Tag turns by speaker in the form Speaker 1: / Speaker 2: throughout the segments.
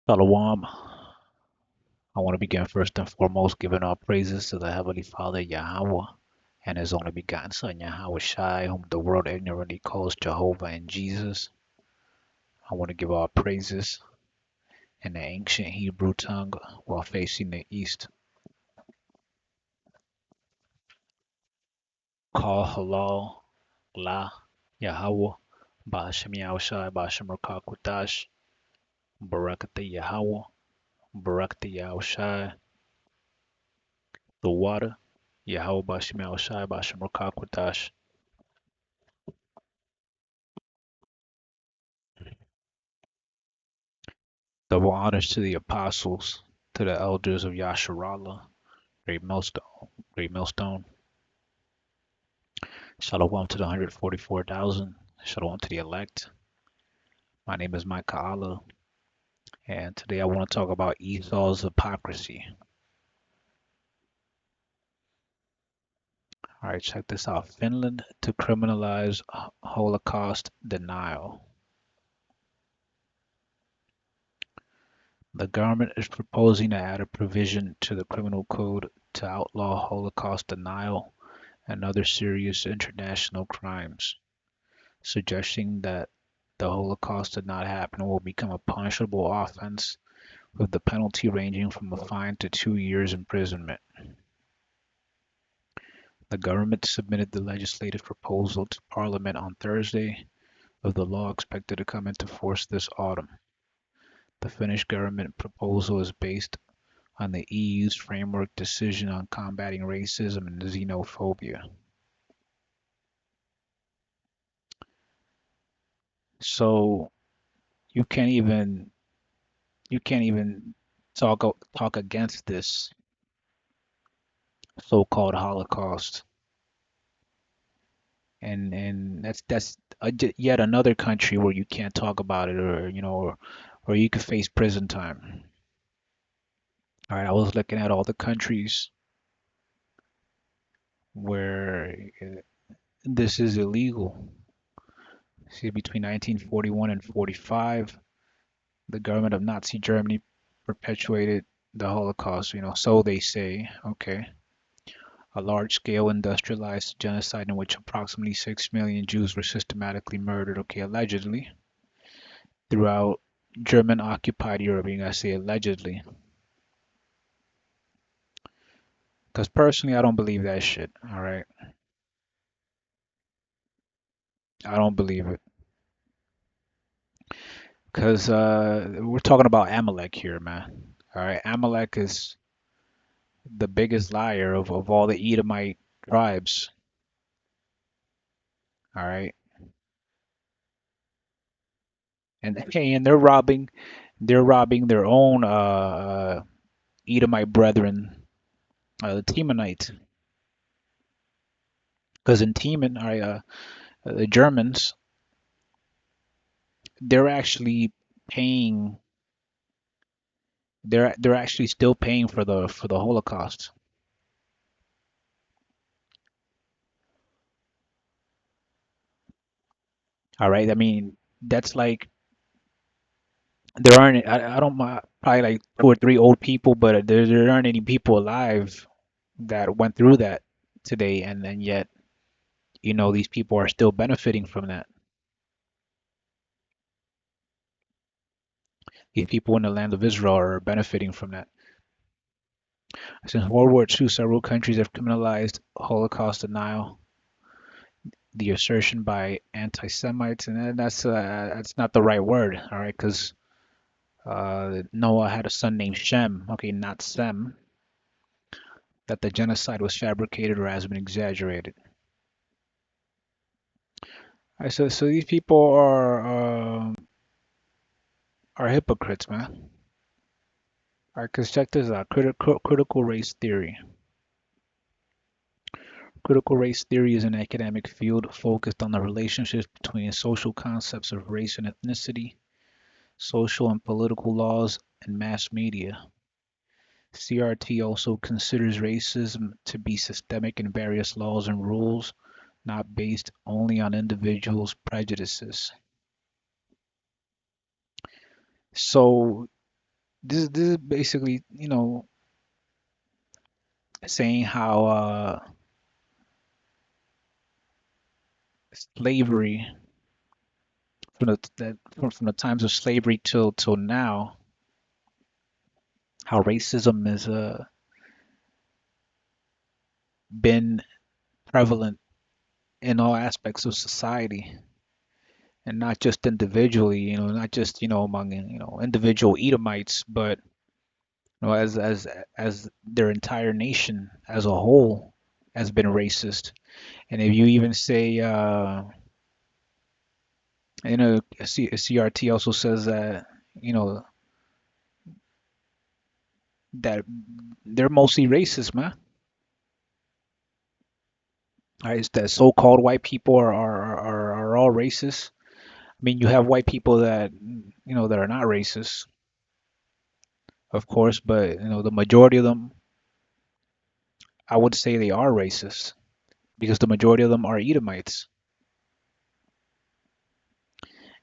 Speaker 1: Shalom. I want to begin first and foremost giving all praises to the Heavenly Father Yahweh and His only begotten Son Yahweh Shai, whom the world ignorantly calls Jehovah and Jesus. I want to give all praises in the ancient Hebrew tongue while facing the east. Call halal, la, Yahweh, Ba'ashem Yahweh Shai, Ba'ashem Rakakwadash, Barakatah Yahweh, Barakatah Yahweh Shai, the water, Yahweh Ba'ashem Yahweh Shai, Ba'ashem Rakakwadash. Double honors to the apostles, to the elders of Yasharala, Greatmillstone. Shalom to the 144,000. Shalom to the elect. My name is Micah Allah, and today I want to talk about Esau's hypocrisy. All right, check this out. Finland to criminalize Holocaust denial. The government is proposing to add a provision to the criminal code to outlaw Holocaust denial and other serious international crimes, suggesting that the Holocaust did not happen will become a punishable offense, with the penalty ranging from a fine to 2 years imprisonment. The government submitted the legislative proposal to Parliament on Thursday, with the law expected to come into force this autumn. The Finnish government proposal is based on the EU's framework decision on combating racism and xenophobia. So you can't even you can't even talk against this so-called Holocaust, and yet another country where you can't talk about it, or you could face prison time. All right, I was looking at all the countries where this is illegal. See, between 1941 and 45, the government of Nazi Germany perpetuated the Holocaust. So they say. Okay. A large-scale industrialized genocide in which approximately 6 million Jews were systematically murdered, okay, allegedly, throughout German-occupied Europe. I say allegedly, because personally, I don't believe that shit. All right, I don't believe it, because we're talking about Amalek here, man. All right, Amalek is the biggest liar of all the Edomite tribes. All right, and hey, and they're robbing their own Edomite brethren, the Temanites. Because in Teman, the Germans, they're actually paying. They're actually still paying for the Holocaust. All right, I mean that's like there aren't. I don't probably like two or three old people, but there aren't any people alive that went through that today, and yet these people are still benefiting from that. These people in the land of Israel are benefiting from that. Since World War II, several countries have criminalized Holocaust denial, the assertion by anti-Semites, and that's not the right word, all right? Because Noah had a son named Shem, okay, not Sem. That the genocide was fabricated or has been exaggerated. All right, so these people are hypocrites, man. All right, because check this out: critical race theory. Critical race theory is an academic field focused on the relationships between social concepts of race and ethnicity, social and political laws, and mass media. CRT also considers racism to be systemic in various laws and rules, not based only on individuals' prejudices. So this is basically, saying how slavery from the times of slavery till now, how racism has been prevalent in all aspects of society, and not just individually, not just among individual Edomites, but as their entire nation as a whole has been racist. And if you even say, CRT also says that you know that they're mostly racist, man. It's that so-called white people are all racist. I mean, you have white people that that are not racist, of course, but the majority of them, I would say they are racist because the majority of them are Edomites.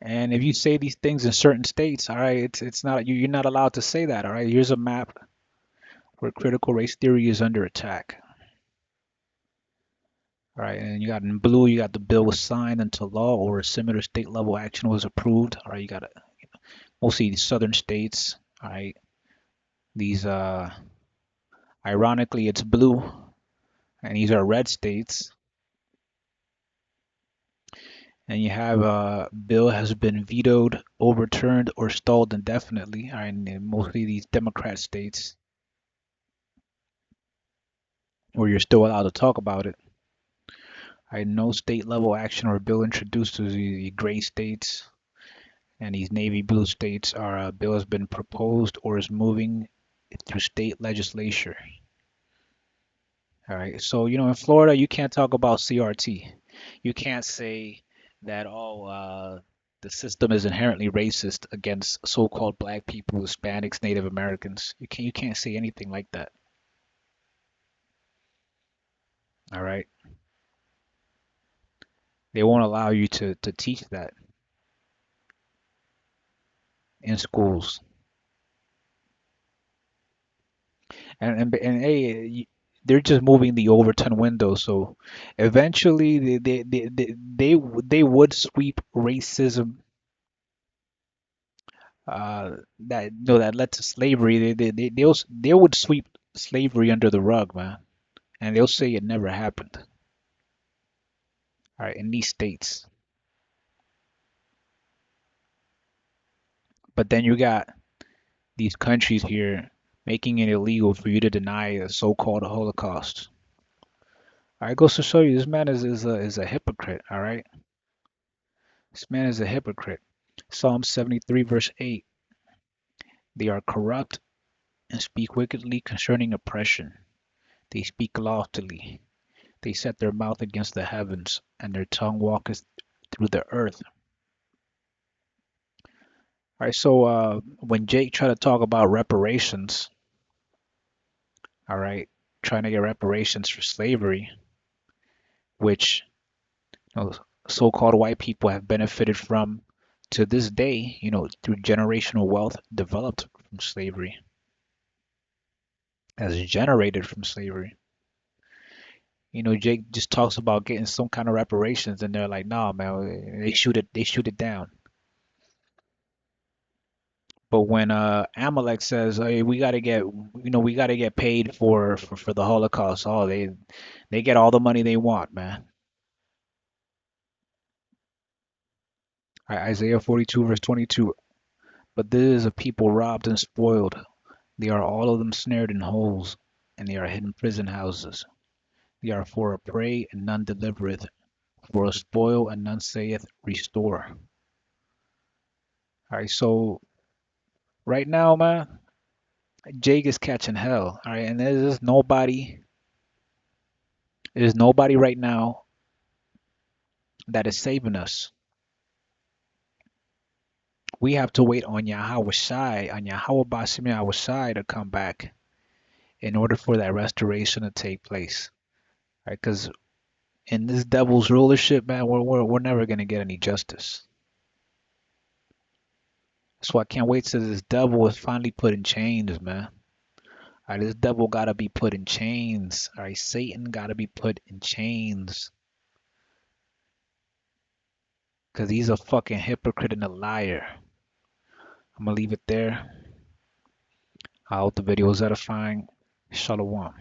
Speaker 1: And if you say these things in certain states, all right, it's not you're not allowed to say that, all right? Here's a map where critical race theory is under attack. All right, and you got in blue, you got the bill was signed into law or a similar state level action was approved. All right, you got mostly the southern states. All right, these ironically it's blue, and these are red states. And you have a bill has been vetoed, overturned, or stalled indefinitely. All right, in mostly these Democrat states where you're still allowed to talk about it. All right, no state level action or bill introduced to the gray states. And these navy blue states are a bill has been proposed or is moving through state legislature. All right. So, in Florida, you can't talk about CRT. You can't say that, the system is inherently racist against so-called black people, Hispanics, Native Americans. You can't say anything like that. All right. They won't allow you to teach that in schools. And hey, they're just moving the Overton window, so eventually they would sweep racism that that led to slavery. They would sweep slavery under the rug, man, and they'll say it never happened. All right, in these states, but then you got these countries here making it illegal for you to deny a so-called Holocaust. All right, goes to show you this man is a hypocrite. All right, this man is a hypocrite. Psalm 73 verse 8. They are corrupt and speak wickedly concerning oppression. They speak loftily. They set their mouth against the heavens, and their tongue walketh through the earth. All right, so when Jake tried to talk about reparations, all right, trying to get reparations for slavery, which so-called white people have benefited from to this day, through generational wealth developed from slavery, as generated from slavery. Jake just talks about getting some kind of reparations, and they're like, "Nah, man, they shoot it down." But when Amalek says, "Hey, we gotta get paid for the Holocaust," oh, they get all the money they want, man. Isaiah 42 verse 22. But this is a people robbed and spoiled. They are all of them snared in holes, and they are hidden prison houses. They are for a prey, and none delivereth; for a spoil, and none saith, Restore. All right, so right now, man, Jake is catching hell. All right, and there's nobody right now that is saving us. We have to wait on Yahweh Shai, on Yahweh Basim Yahweh Shai to come back in order for that restoration to take place. Right? Because in this devil's rulership, man, we're never gonna get any justice. That's why I can't wait till this devil is finally put in chains, man. All right, this devil gotta be put in chains. All right, Satan gotta be put in chains. Because he's a fucking hypocrite and a liar. I'm gonna leave it there. I hope the video was edifying. Shalom.